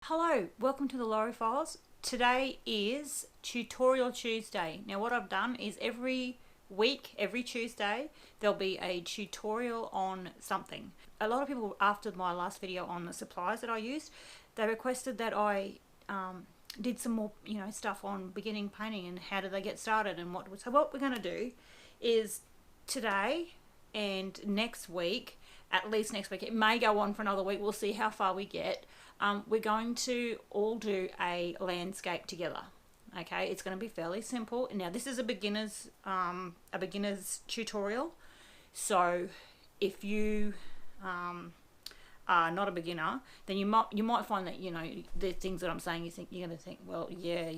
Hello, welcome to the Laurie Files. Today is Tutorial Tuesday. Now what I've done is every week, every Tuesday, there'll be a tutorial on something. A lot of people, after my last video on the supplies that I used, they requested that I did some more, stuff on beginning painting and how do they get started and what. So what we're going to do is today and next week, at least next week, it may go on for another week, we'll see how far we get. We're going to all do a landscape together. Okay, it's going to be fairly simple. Now this is a beginner's tutorial, so if you are not a beginner, then you might find that the things that I'm saying you're going to think, well, yeah,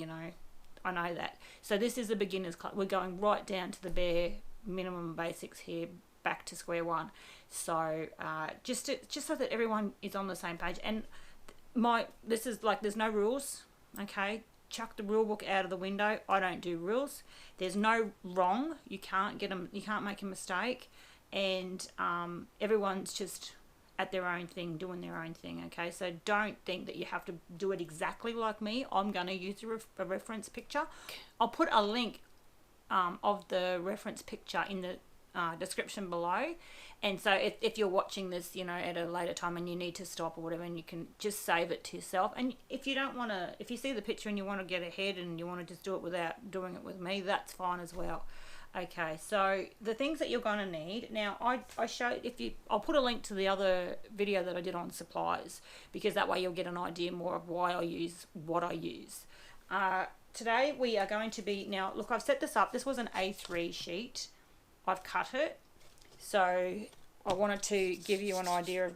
I know that. So this is a beginner's class. We're going right down to the bare minimum basics here, back to square one. So just so that everyone is on the same page. And this is like, there's no rules. Okay, chuck the rule book out of the window. I don't do rules. There's no wrong. You can't make a mistake, and everyone's just at their own thing, doing their own thing. Okay, so don't think that you have to do it exactly like me. I'm going to use a reference picture. I'll put a link of the reference picture in the description below, and so if you're watching this at a later time and you need to stop or whatever, and you can just save it to yourself. And if you don't want to, if you see the picture and you want to get ahead and you want to just do it without doing it with me, that's fine as well. Okay, so the things that you're going to need now, I showed, I'll put a link to the other video that I did on supplies, because that way you'll get an idea more of why I use what I use. Today we are going to be, now look, I've set this up. This was an A3 sheet. I've cut it, so I wanted to give you an idea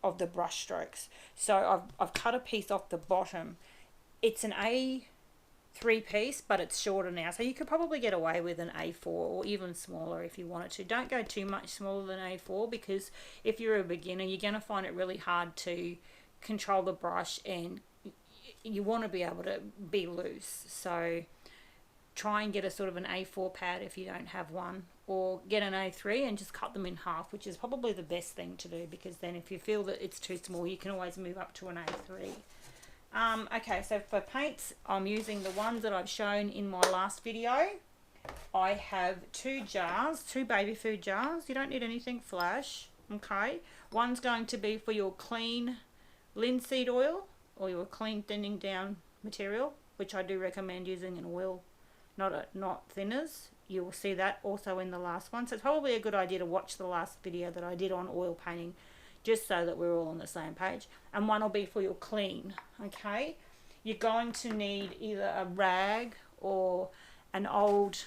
of the brush strokes. So I've cut a piece off the bottom. It's an A3 piece, but it's shorter now, so you could probably get away with an A4 or even smaller if you wanted to. Don't go too much smaller than A4, because if you're a beginner, you're going to find it really hard to control the brush, and you want to be able to be loose. So try and get a sort of an A4 pad if you don't have one, or get an A3 and just cut them in half, which is probably the best thing to do, because then if you feel that it's too small, you can always move up to an A3. Okay, so for paints, I'm using the ones that I've shown in my last video. I have two baby food jars. You don't need anything flash. Okay, one's going to be for your clean linseed oil or your clean thinning down material, which I do recommend using an oil, not thinners. You will see that also in the last one. So it's probably a good idea to watch the last video that I did on oil painting, just so that we're all on the same page. And one will be for your clean. Okay, you're going to need either a rag or an old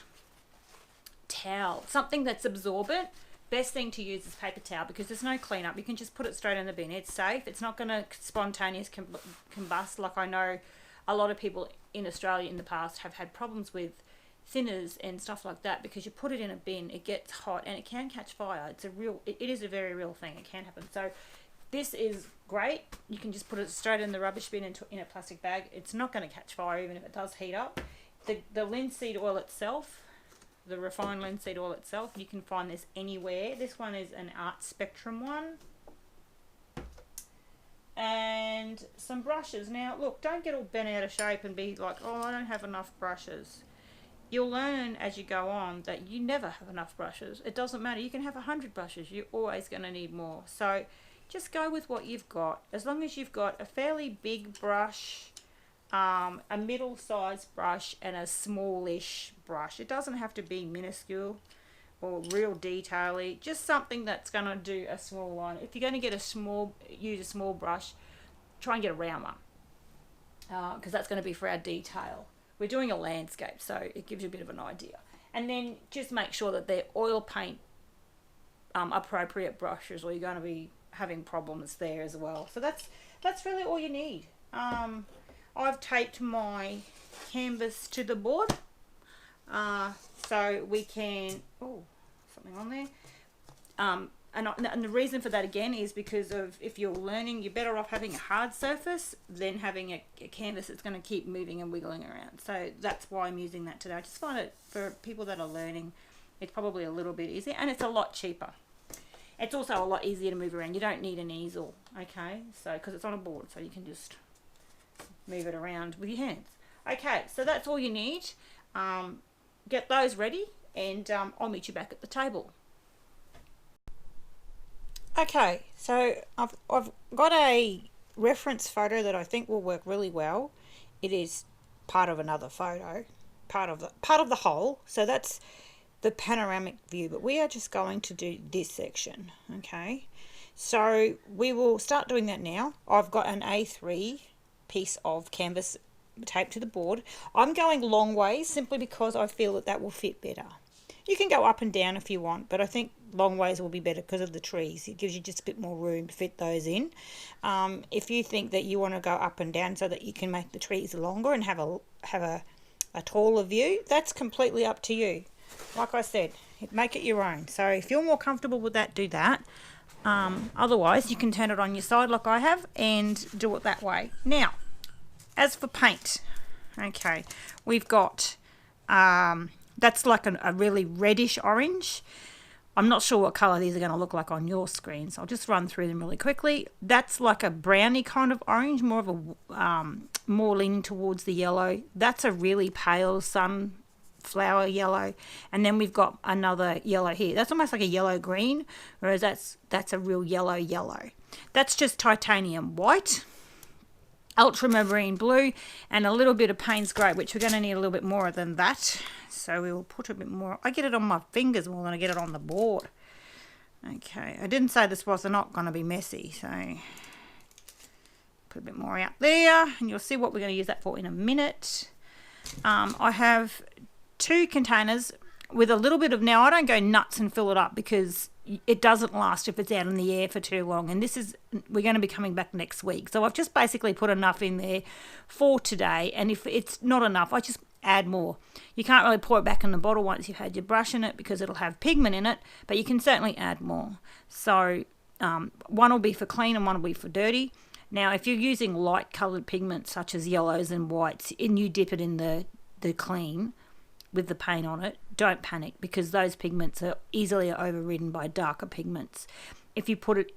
towel, something that's absorbent. Best thing to use is paper towel, because there's no cleanup. You can just put it straight in the bin. It's safe. It's not going to spontaneous combust, like I know a lot of people in Australia in the past have had problems with thinners and stuff like that, because you put it in a bin, it gets hot and it can catch fire. It is a very real thing. It can happen. So this is great. You can just put it straight in the rubbish bin in a plastic bag. It's not going to catch fire even if it does heat up. The linseed oil itself, the refined linseed oil itself, you can find this anywhere. This one is an Art Spectrum one. And some brushes. Now look, don't get all bent out of shape and be like, oh, I don't have enough brushes. You'll learn as you go on that you never have enough brushes. It doesn't matter. You can have 100 brushes. You're always going to need more. So just go with what you've got. As long as you've got a fairly big brush, a middle-sized brush, and a smallish brush. It doesn't have to be minuscule or real detail-y. Just something that's going to do a small line. If you're going to use a small brush, try and get a round one, because that's going to be for our detail. We're doing a landscape, so it gives you a bit of an idea. And then just make sure that they're oil paint appropriate brushes, or you're going to be having problems there as well. So that's really all you need. I've taped my canvas to the board, so we can, oh, something on there. And the reason for that again is because of, if you're learning, you're better off having a hard surface than having a canvas that's going to keep moving and wiggling around. So that's why I'm using that today. I just find it, for people that are learning, it's probably a little bit easier, and it's a lot cheaper. It's also a lot easier to move around. You don't need an easel, okay? So, because it's on a board, so you can just move it around with your hands. Okay, so that's all you need. Get those ready, and I'll meet you back at the table. Okay, so I've got a reference photo that I think will work really well. It is part of another photo, part of the whole. So that's the panoramic view, but we are just going to do this section. Okay, so we will start doing that now. I've got an A3 piece of canvas taped to the board. I'm going long ways simply because I feel that will fit better. You can go up and down if you want, but I think long ways will be better because of the trees. It gives you just a bit more room to fit those in. If you think that you want to go up and down so that you can make the trees longer and have a taller view, that's completely up to you. Like I said, make it your own. So if you're more comfortable with that, do that. Otherwise, you can turn it on your side like I have and do it that way. Now, as for paint, okay, we've got... that's like a really reddish orange. I'm not sure what colour these are going to look like on your screen, so I'll just run through them really quickly. That's like a browny kind of orange, more of a more leaning towards the yellow. That's a really pale sunflower yellow, and then we've got another yellow here. That's almost like a yellow green, whereas that's a real yellow. That's just titanium white, ultramarine blue, and a little bit of Payne's grey, which we're going to need a little bit more than that. So we will put a bit more. I get it on my fingers more than I get it on the board. Okay, I didn't say this was not going to be messy, so put a bit more out there, and you'll see what we're going to use that for in a minute. I have 2 containers with a little bit of, now I don't go nuts and fill it up because it doesn't last if it's out in the air for too long, and we're going to be coming back next week, so I've just basically put enough in there for today, and if it's not enough I just add more. You can't really pour it back in the bottle once you've had your brush in it because it'll have pigment in it, but you can certainly add more. So one will be for clean and one will be for dirty. Now if you're using light coloured pigments such as yellows and whites and you dip it in the clean with the paint on it, don't panic because those pigments are easily overridden by darker pigments. If you put it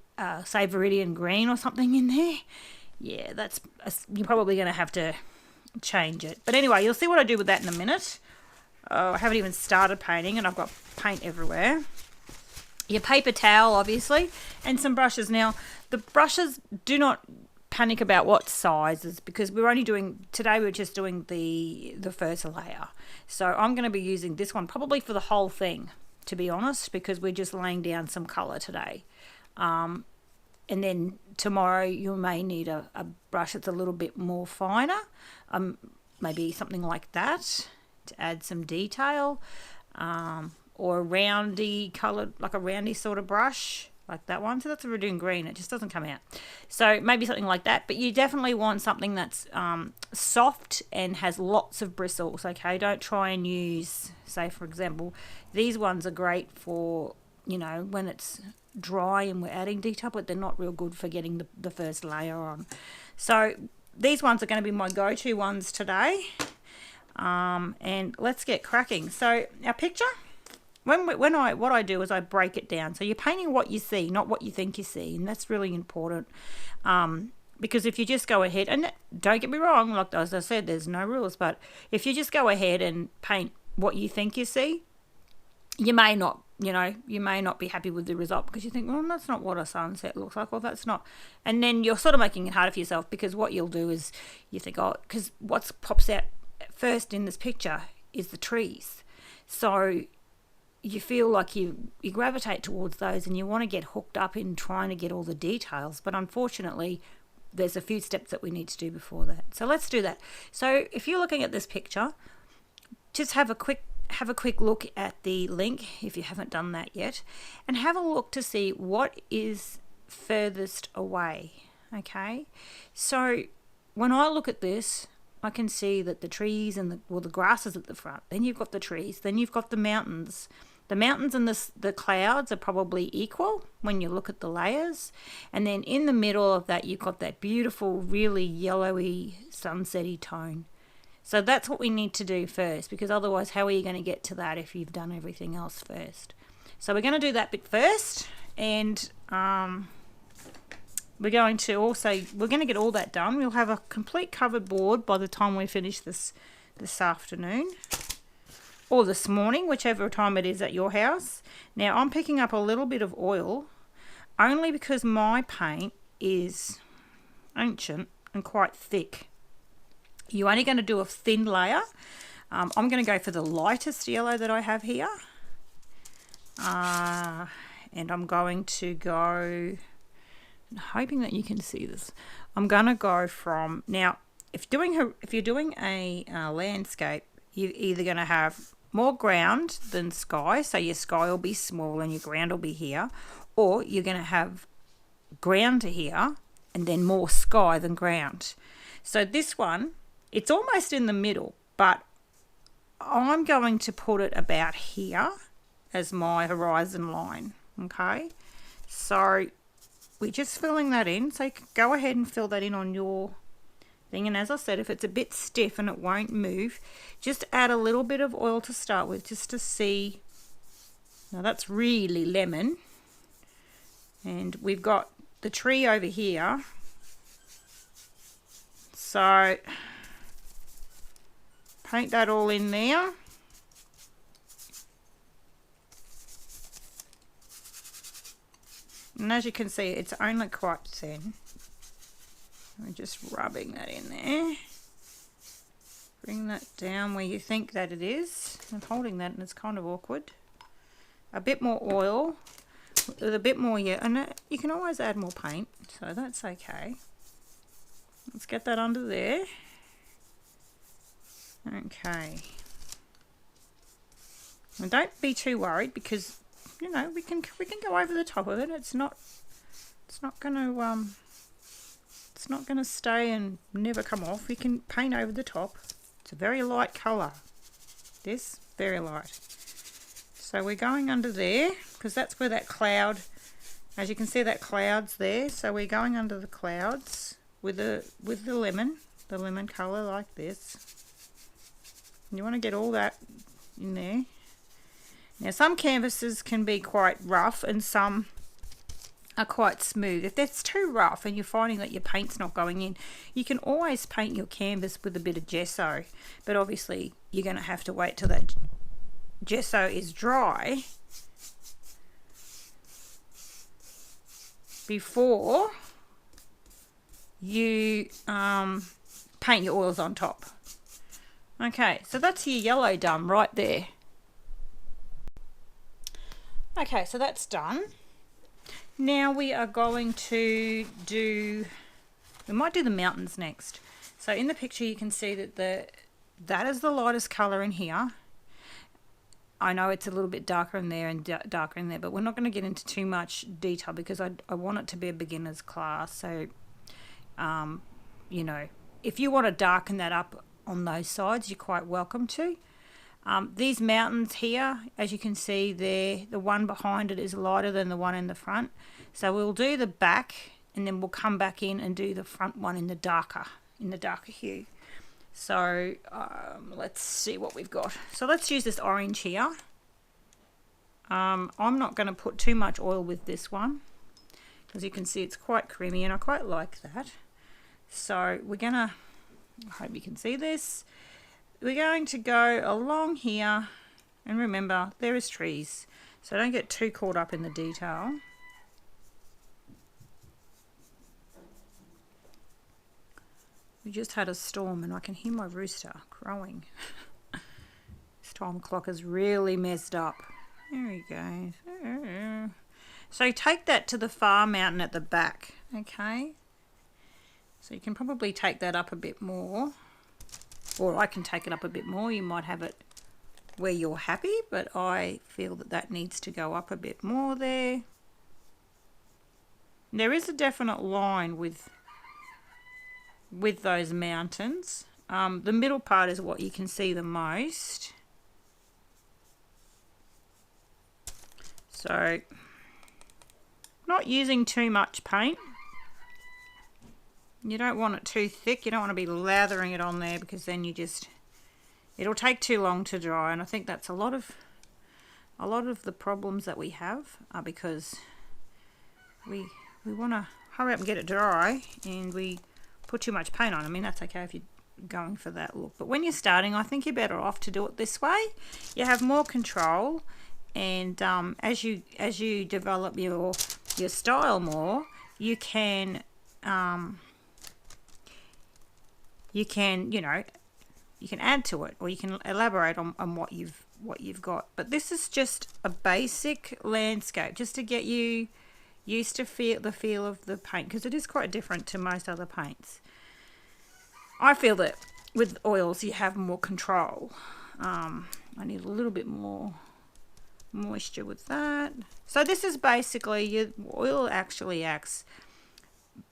say Viridian green or something in there, yeah, you're probably going to have to change it. But anyway, you'll see what I do with that in a minute. I haven't even started painting and I've got paint everywhere. Your paper towel obviously, and some brushes. Now the brushes, do not panic about what sizes because today we're just doing the first layer. So I'm going to be using this one probably for the whole thing, to be honest, because we're just laying down some colour today. And then tomorrow you may need a brush that's a little bit more finer, maybe something like that to add some detail, or a roundy coloured, like a roundy sort of brush like that one. So that's a Viridian green, it just doesn't come out. So maybe something like that, but you definitely want something that's soft and has lots of bristles, okay? Don't try and use, say for example, these ones are great for, when it's dry and we're adding detail, but they're not real good for getting the first layer on. So these ones are going to be my go-to ones today, and let's get cracking. So our picture, what I do is I break it down. So you're painting what you see, not what you think you see, and that's really important. Because if you just go ahead, and don't get me wrong, like as I said, there's no rules, but if you just go ahead and paint what you think you see, you may not be happy with the result because you think, well, that's not what a sunset looks like, or that's not. And then you're sort of making it harder for yourself because what you'll do is you think, because what pops out first in this picture is the trees. So you feel like you gravitate towards those and you want to get hooked up in trying to get all the details. But unfortunately, there's a few steps that we need to do before that. So let's do that. So if you're looking at this picture, just have a quick look at the link if you haven't done that yet, and have a look to see what is furthest away. Okay, so when I look at this, I can see that the trees and the grass is at the front, then you've got the trees, then you've got the mountains. The mountains and the clouds are probably equal when you look at the layers, and then in the middle of that you've got that beautiful really yellowy sunsetty tone. So that's what we need to do first, because otherwise how are you going to get to that if you've done everything else first? So we're going to do that bit first, And we're going to get all that done. We'll have a complete covered board by the time we finish this afternoon or this morning, whichever time it is at your house. Now I'm picking up a little bit of oil only because my paint is ancient and quite thick. You're only going to do a thin layer. I'm going to go for the lightest yellow that I have here. And I'm going to go, I'm hoping that you can see this. I'm going to go from, now if you're doing a landscape, you're either going to have more ground than sky, so your sky will be small and your ground will be here, or you're going to have ground to here and then more sky than ground. So this one, it's almost in the middle, but I'm going to put it about here as my horizon line. Okay, so we're just filling that in, so you can go ahead and fill that in on your thing. And as I said, if it's a bit stiff and it won't move, just add a little bit of oil to start with, just to see. Now that's really lemon, and we've got the tree over here, so paint that all in there. And as you can see, it's only quite thin. I'm just rubbing that in there. Bring that down where you think that it is. I'm holding that and it's kind of awkward. A bit more oil, with a bit more, yeah, and you can always add more paint, so that's okay. Let's get that under there. Okay. And don't be too worried, because you know we can go over the top of it. It's not gonna stay and never come off. We can paint over the top. It's a very light colour. This very light. So we're going under there because that's where that cloud. As you can see, that cloud's there. So we're going under the clouds with the lemon colour like this. And you want to get all that in there. Now some canvases can be quite rough and some are quite smooth. If that's too rough and you're finding that your paint's not going in, you can always paint your canvas with a bit of gesso, but obviously you're going to have to wait till that gesso is dry before you paint your oils on top. Okay, so that's your yellow done right there. Okay, so that's done. Now we are going to we might do the mountains next. So in the picture you can see that that is the lightest colour in here. I know it's a little bit darker in there and darker in there, but we're not going to get into too much detail because I want it to be a beginner's class. So, you know, if you want to darken that up on those sides, you're quite welcome to. These mountains here, as you can see there, the one behind it is lighter than the one in the front. So we'll do the back and then we'll come back in and do the front one in the darker hue. So let's see what we've got. So let's use this orange here. I'm not going to put too much oil with this one because you can see it's quite creamy and I quite like that. So we're going to, I hope you can see this. We're going to go along here, and remember there is trees, so don't get too caught up in the detail. We just had a storm and I can hear my rooster crowing. This time clock is really messed up. There he goes. So take that to the far mountain at the back, okay? So you can probably take that up a bit more. Or I can take it up a bit more. You might have it where you're happy, but I feel that that needs to go up a bit more there. There is a definite line with those mountains. The middle part is what you can see the most. So, not using too much paint. You don't want it too thick. You don't want to be lathering it on there because then it'll take too long to dry. And I think that's a lot of the problems that we have are because we want to hurry up and get it dry, and we put too much paint on. I mean, that's okay if you're going for that look, but when you're starting, I think you're better off to do it this way. You have more control, and as you develop your style more, you can you know, you can add to it, or you can elaborate on what you've got. But this is just a basic landscape, just to get you used to the feel of the paint, because it is quite different to most other paints. I feel that with oils you have more control. I need a little bit more moisture with that. So this is basically, your oil actually acts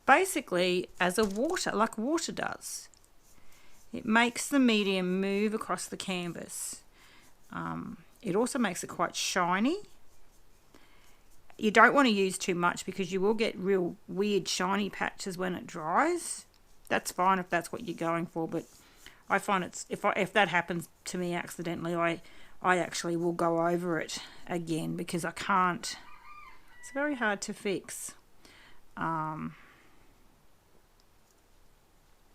basically as a water, like water does. It makes the medium move across the canvas. It also makes it quite shiny. You don't want to use too much, because you will get real weird shiny patches when it dries. That's fine if that's what you're going for, but I find it's, if that happens to me accidentally, I actually will go over it again, because I can't. It's very hard to fix.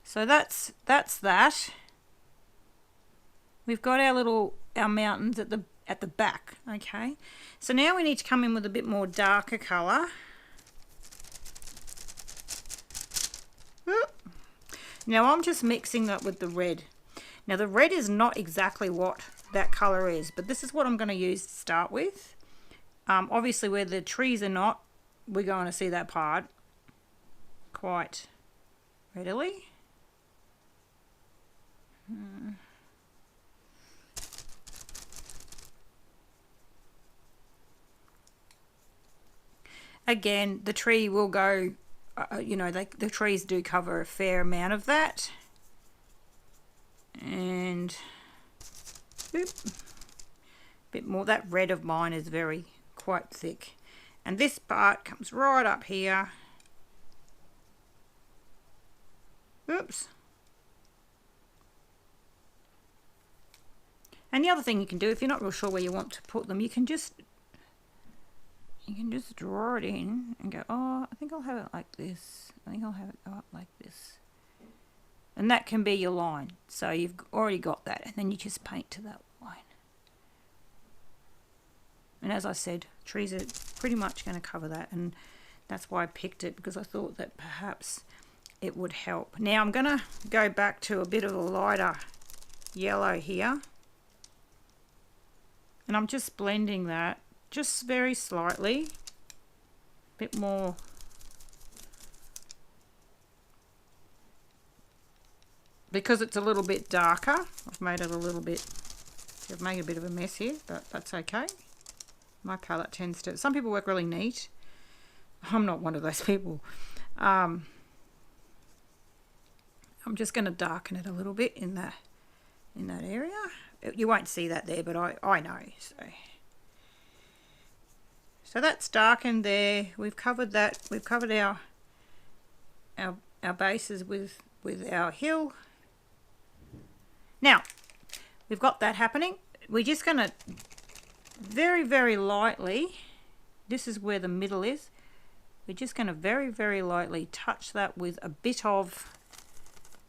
So that's that. We've got our mountains at the back. Okay, so now we need to come in with a bit more darker colour. Now I'm just mixing that with the red. Now the red is not exactly what that colour is, but this is what I'm going to use to start with. Obviously where the trees are not, we're going to see that part quite readily. Again, the tree will go, you know, the trees do cover a fair amount of that. And boop, bit more. That red of mine is quite thick. And this part comes right up here. Oops. And the other thing you can do, if you're not real sure where you want to put them, you can just draw it in and go, oh, I think I'll have it like this. I think I'll have it go up like this. And that can be your line. So you've already got that, and then you just paint to that line. And as I said, trees are pretty much going to cover that, and that's why I picked it, because I thought that perhaps it would help. Now I'm going to go back to a bit of a lighter yellow here. And I'm just blending that just very slightly, a bit more. Because it's a little bit darker, I've made it a little bit, I've made a bit of a mess here, but that's okay. My palette tends to, some people work really neat. I'm not one of those people. I'm just going to darken it a little bit in that area. You won't see that there, but I know. So that's darkened there. We've covered that. We've covered our bases with our hill. Now we've got that happening. We're just going to very, very lightly. This is where the middle is. We're just going to very, very lightly touch that with a bit of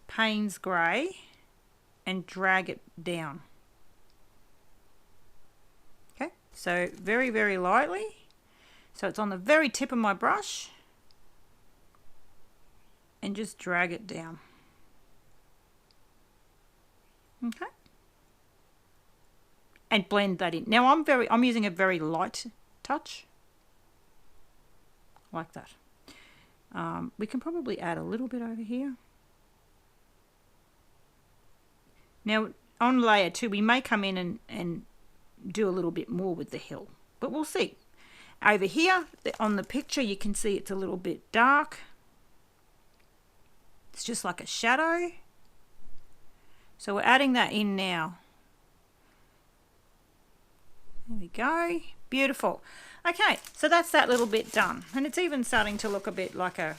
Payne's Grey and drag it down. Okay, so very, very lightly. So it's on the very tip of my brush, and just drag it down. Okay, and blend that in. Now I'm using a very light touch, like that. We can probably add a little bit over here. Now on layer 2 we may come in and do a little bit more with the hill, but we'll see. Over here on the picture you can see it's a little bit dark. It's just like a shadow. So we're adding that in now. There we go. Beautiful. Okay, so that's that little bit done. And it's even starting to look a bit like a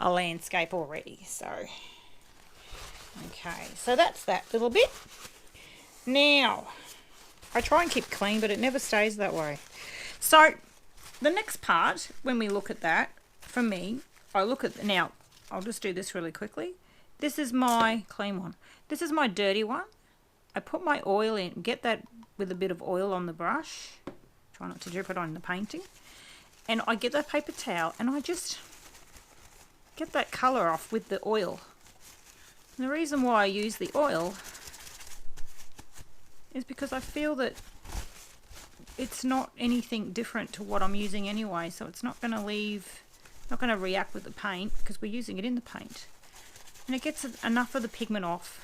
landscape already. So, okay, so that's that little bit. Now, I try and keep clean, but it never stays that way. So, the next part, when we look at that, for me, I look at, now, I'll just do this really quickly. This is my clean one. This is my dirty one. I put my oil in, get that with a bit of oil on the brush. Try not to drip it on the painting. And I get that paper towel and I just get that colour off with the oil. And the reason why I use the oil is because I feel that it's not anything different to what I'm using anyway, so it's not going to react with the paint because we're using it in the paint. And it gets enough of the pigment off.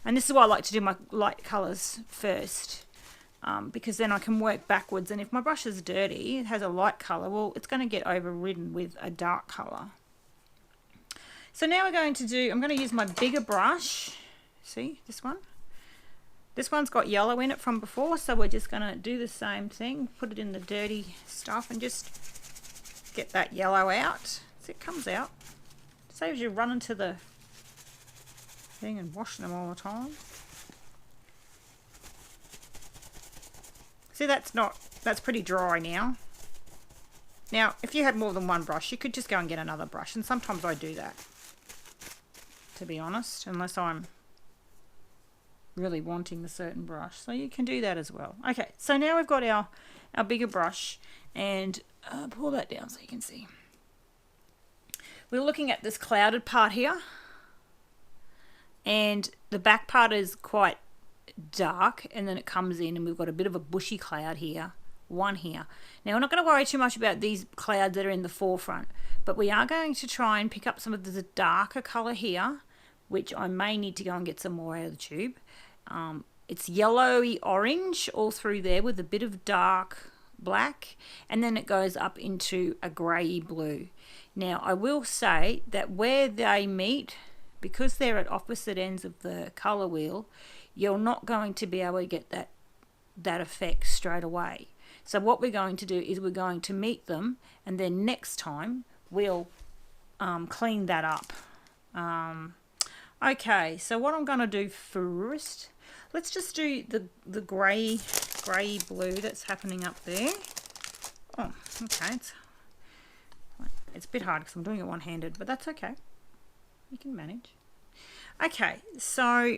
And this is why I like to do my light colours first, because then I can work backwards. And if my brush is dirty, it has a light colour, well, it's going to get overridden with a dark colour. So now I'm going to use my bigger brush. See, this one? This one's got yellow in it from before, so we're just going to do the same thing. Put it in the dirty stuff and just get that yellow out. See, it comes out. Saves you running to the thing and washing them all the time. See, that's pretty dry now. Now, if you had more than one brush, you could just go and get another brush, and sometimes I do that, to be honest, unless I'm really wanting the certain brush. So you can do that as well. Okay, so now we've got our bigger brush, and pull that down so you can see. We're looking at this clouded part here, and the back part is quite dark, and then it comes in and we've got a bit of a bushy cloud here, one here. Now we're not going to worry too much about these clouds that are in the forefront, but we are going to try and pick up some of the darker colour here, which I may need to go and get some more out of the tube. It's yellowy orange all through there with a bit of dark black, and then it goes up into a grey blue. Now I will say that where they meet, because they're at opposite ends of the colour wheel, you're not going to be able to get that effect straight away. So what we're going to do is we're going to meet them, and then next time we'll clean that up. Okay, so what I'm going to do first, let's just do the grey blue that's happening up there. Oh, okay, it's a bit hard because I'm doing it one-handed, but that's okay. You can manage. Okay, so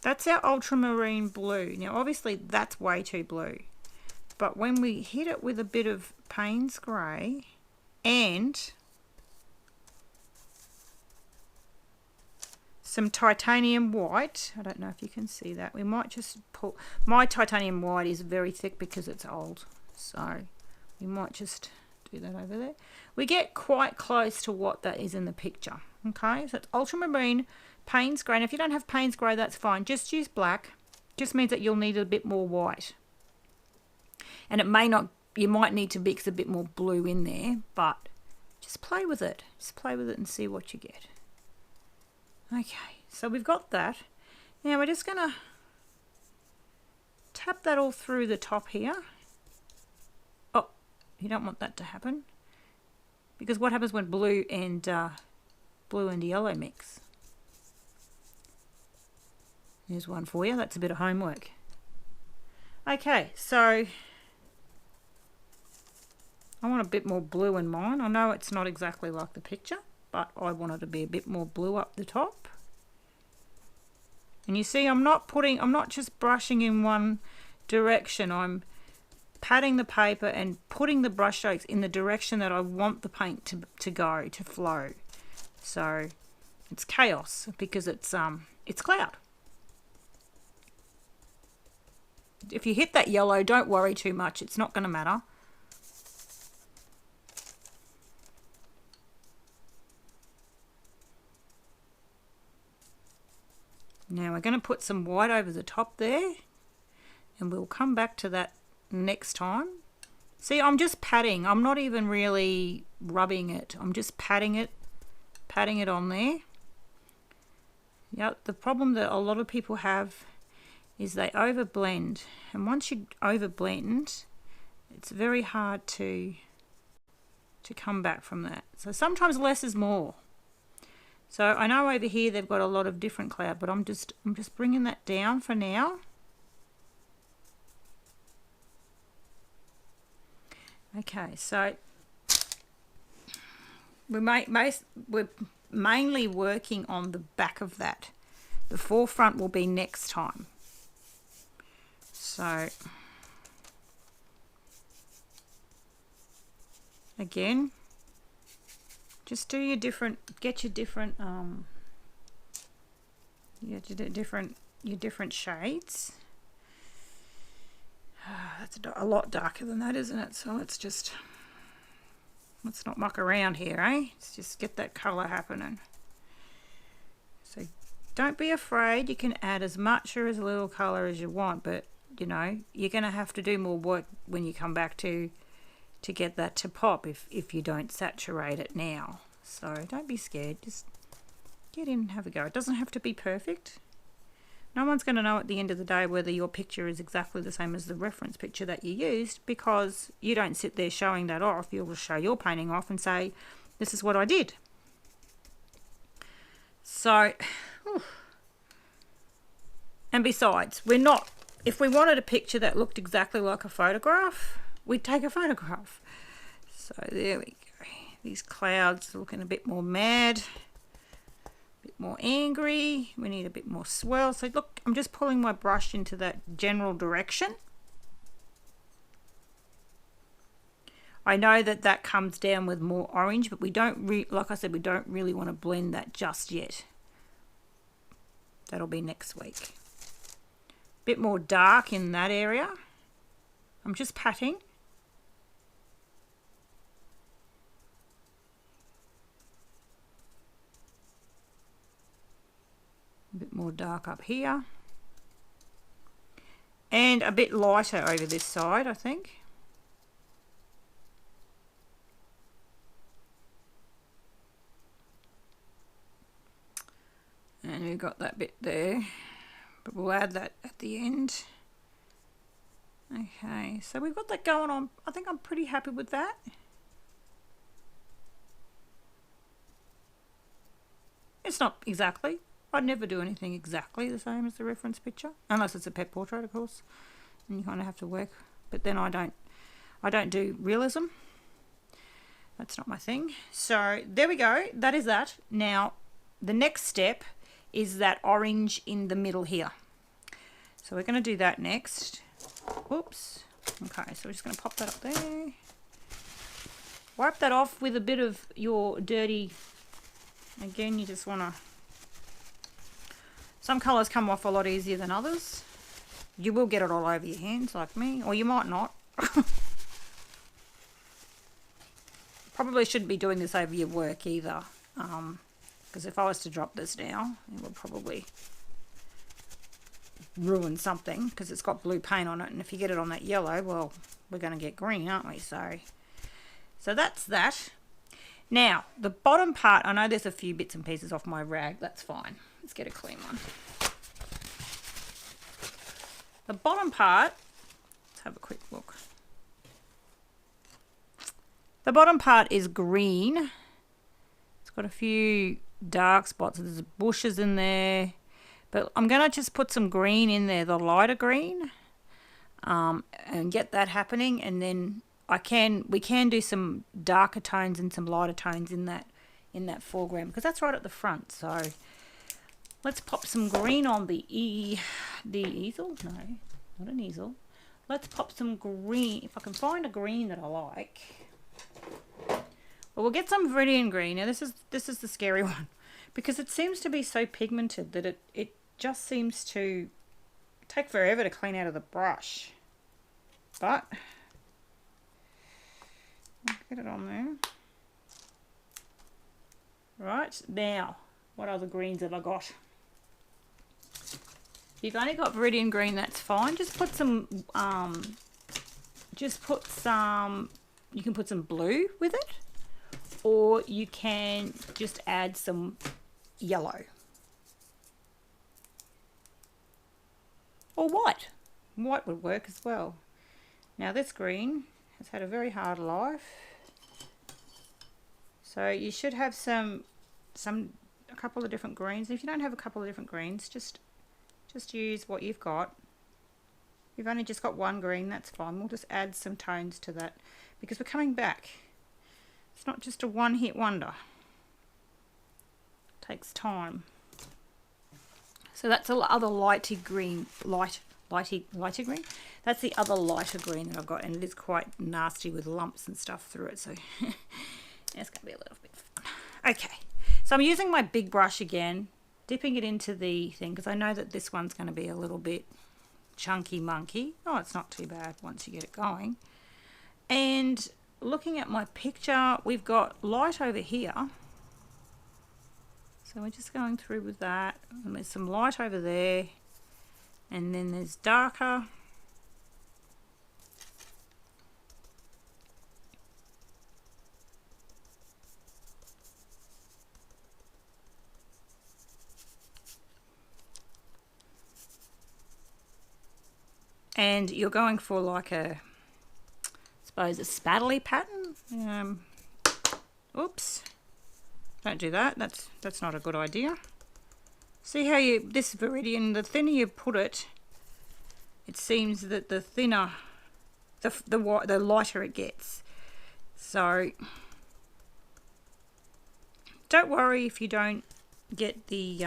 that's our ultramarine blue. Now, obviously, that's way too blue. But when we hit it with a bit of Payne's grey and some titanium white, I don't know if you can see that. We might just pull. My titanium white is very thick because it's old. So we might just do that over there. We get quite close to what that is in the picture. Okay, so it's ultramarine, Payne's grey. And if you don't have Payne's grey, that's fine. Just use black. Just means that you'll need a bit more white. And it may not, you might need to mix a bit more blue in there, but just play with it. Just play with it and see what you get. Okay, so we've got that. Now we're just going to tap that all through the top here. Oh, you don't want that to happen. Because what happens when blue and yellow mix? Here's one for you. That's a bit of homework. Okay, so I want a bit more blue in mine. I know it's not exactly like the picture, but I want it to be a bit more blue up the top. And you see, I'm not just brushing in one direction. I'm patting the paper and putting the brush strokes in the direction that I want the paint to go, to flow. So it's chaos because it's cloud. If you hit that yellow, don't worry too much. It's not going to matter. Now we're going to put some white over the top there, and we'll come back to that next time. See, I'm just patting. I'm not even really rubbing it. I'm just patting it on there. Yeah, the problem that a lot of people have is they overblend, and once you overblend, it's very hard to come back from that. So sometimes less is more. So I know over here they've got a lot of different cloud, but I'm just bringing that down for now. Okay, so we're mainly working on the back of that. The forefront will be next time. So again, just do your different, get your different your different shades. That's a lot darker than that, isn't it? So let's not muck around here, eh? Let's just get that colour happening. So don't be afraid, you can add as much or as little colour as you want, but you know, you're going to have to do more work when you come back to get that to pop if you don't saturate it now. So don't be scared, just get in and have a go. It doesn't have to be perfect. No one's going to know at the end of the day whether your picture is exactly the same as the reference picture that you used, because you don't sit there showing that off. You'll show your painting off and say, this is what I did. So, and besides, if we wanted a picture that looked exactly like a photograph, we'd take a photograph. So there we go. These clouds are looking a bit more mad. Bit more angry. We need a bit more swirl. So look, I'm just pulling my brush into that general direction. I know that comes down with more orange, but we don't like I said, we don't really want to blend that just yet. That'll be next week. Bit more dark in that area. I'm just patting. A bit more dark up here. And a bit lighter over this side, I think. And we've got that bit there, but we'll add that at the end. Okay, so we've got that going on. I think I'm pretty happy with that. It's not exactly. I'd never do anything exactly the same as the reference picture, unless it's a pet portrait, of course, and you kind of have to work. But then I don't do realism. That's not my thing. So there we go. That is that. Now, the next step is that orange in the middle here. So we're going to do that next. Oops. Okay, so we're just going to pop that up there. Wipe that off with a bit of your dirty. Again, you just want to. Some colours come off a lot easier than others. You will get it all over your hands like me, or you might not. Probably shouldn't be doing this over your work either, because if I was to drop this now, it would probably ruin something, because it's got blue paint on it, and if you get it on that yellow, well, we're going to get green, aren't we? So that's that. Now, the bottom part, I know there's a few bits and pieces off my rag. That's fine. Let's get a clean one. The bottom part, let's have a quick look. The bottom part is green. It's got a few dark spots. There's bushes in there. But I'm going to just put some green in there, the lighter green, and get that happening. And then we can do some darker tones and some lighter tones in that foreground, because that's right at the front. So let's pop some green on the easel. No, not an easel. Let's pop some green. If I can find a green that I like. Well, we'll get some Viridian green. Now this is the scary one, because it seems to be so pigmented that it just seems to take forever to clean out of the brush. But I'll get it on there. Right, now, what other greens have I got? If you've only got Viridian green, that's fine. Just put some, you can put some blue with it, or you can just add some yellow. Or white. White would work as well. Now this green has had a very hard life. So you should have a couple of different greens. If you don't have a couple of different greens, just use what you've got. We've only just got one green, that's fine. We'll just add some tones to that because we're coming back. It's not just a one-hit wonder. It takes time. So that's the other lighter green. Lighter green? That's the other lighter green that I've got, and it is quite nasty with lumps and stuff through it, so it's going to be a little bit fun. Okay, so I'm using my big brush again, dipping it into the thing, because I know that this one's going to be a little bit chunky monkey. Oh, it's not too bad once you get it going. And looking at my picture, we've got light over here. So we're just going through with that, and there's some light over there, and then there's darker. And you're going for like a, I suppose, a spattly pattern. Oops. Don't do that. That's not a good idea. See how this Viridian, the thinner you put it, it seems that the thinner, the lighter it gets. So don't worry if you don't get the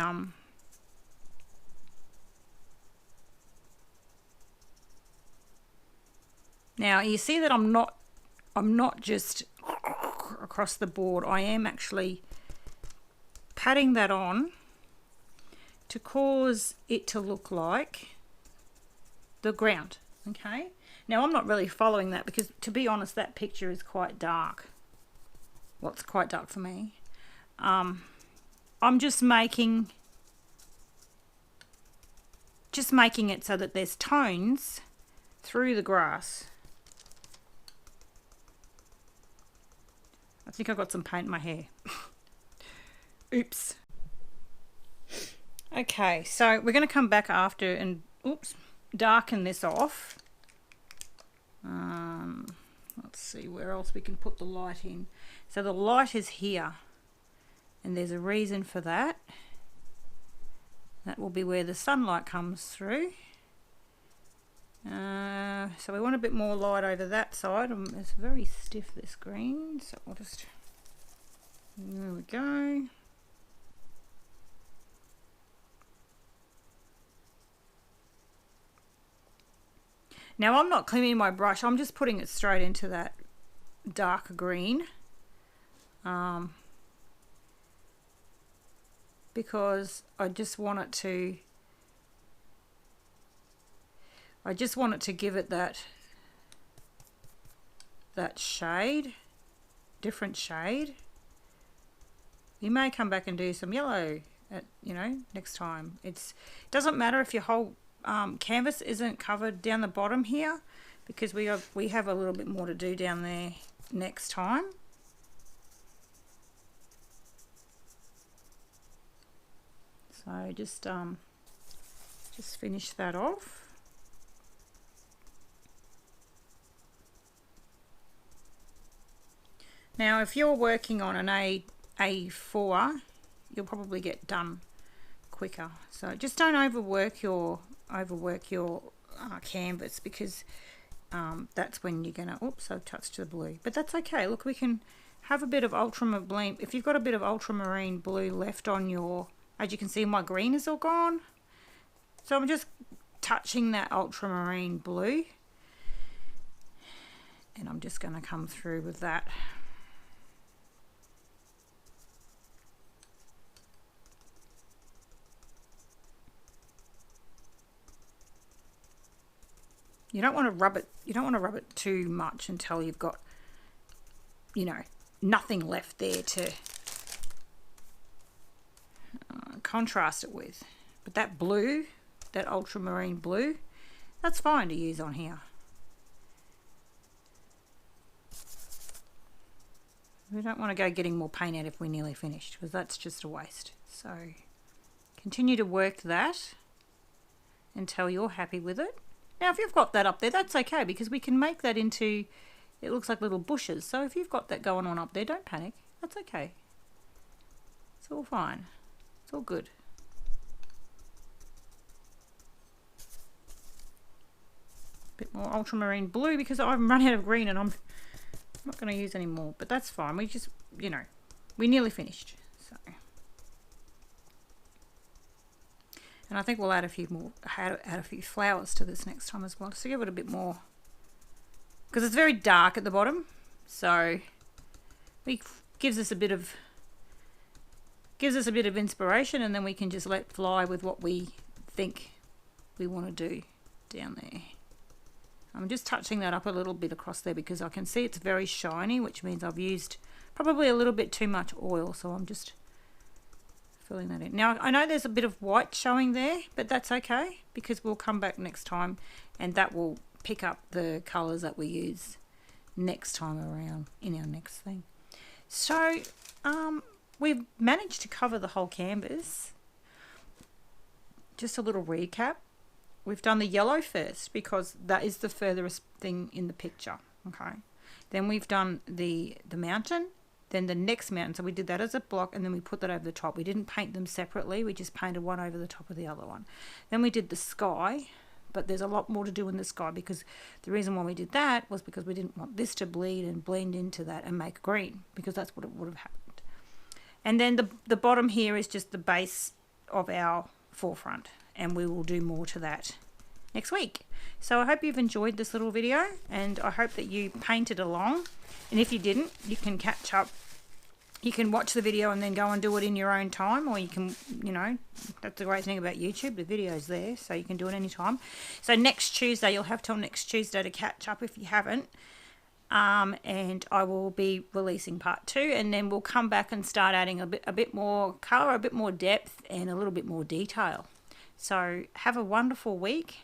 Now you see that I'm not just across the board. I am actually patting that on to cause it to look like the ground. Okay, now I'm not really following that because, to be honest, that picture is quite dark. Well, it's quite dark for me. I'm just making it so that there's tones through the grass. I think I've got some paint in my hair. Oops. Okay, so we're going to come back after and darken this off. Let's see where else we can put the light in. So the light is here, and there's a reason for that. That will be where the sunlight comes through. So we want a bit more light over that side. It's very stiff, this green, so we'll just, there we go. Now I'm not cleaning my brush, I'm just putting it straight into that darker green. Because I just want it to give it that shade, different shade. You may come back and do some yellow next time. It doesn't matter if your whole canvas isn't covered down the bottom here, because we have a little bit more to do down there next time. So just finish that off. Now, if you're working on an A4, you'll probably get done quicker. So just don't overwork your canvas, because that's when you're gonna. Oops, I've touched the blue, but that's okay. Look, we can have a bit of ultramarine. If you've got a bit of ultramarine blue left on your, as you can see, my green is all gone. So I'm just touching that ultramarine blue, and I'm just going to come through with that. You don't want to rub it. You don't want to rub it too much until you've got, nothing left there to contrast it with. But that blue, that ultramarine blue, that's fine to use on here. We don't want to go getting more paint out if we're nearly finished, because that's just a waste. So continue to work that until you're happy with it. Now, if you've got that up there, that's okay, because we can make that into, it looks like little bushes. So if you've got that going on up there, don't panic. That's okay. It's all fine. It's all good. bit more ultramarine blue because I've run out of green and I'm not going to use any more, but that's fine. We just, you know, we nearly finished. So, and I think we'll add a few more, add a few flowers to this next time as well, to give it a bit more, because it's very dark at the bottom, so it gives us a bit of inspiration, and then we can just let fly with what we think we want to do down there. I'm just touching that up a little bit across there because I can see it's very shiny, which means I've used probably a little bit too much oil, so I'm just filling that in. Now I know there's a bit of white showing there, but that's okay because we'll come back next time and that will pick up the colours that we use next time around in our next thing. So we've managed to cover the whole canvas. Just a little recap. We've done the yellow first because that is the furthest thing in the picture. Okay. Then we've done the mountain, then the next mountain. So we did that as a block and then we put that over the top. We didn't paint them separately. We just painted one over the top of the other one. Then we did the sky, but there's a lot more to do in the sky because the reason why we did that was because we didn't want this to bleed and blend into that and make green, because that's what it would have happened. And then the bottom here is just the base of our forefront, and we will do more to that next week. So I hope you've enjoyed this little video, and I hope that you painted along, and if you didn't, you can catch up. You can watch the video and then go and do it in your own time, or you can, you know, that's the great thing about YouTube, the video's there, so you can do it anytime. So next Tuesday, you'll have till next Tuesday to catch up if you haven't. And I will be releasing part 2, and then we'll come back and start adding a bit more colour, a bit more depth, and a little bit more detail. So have a wonderful week,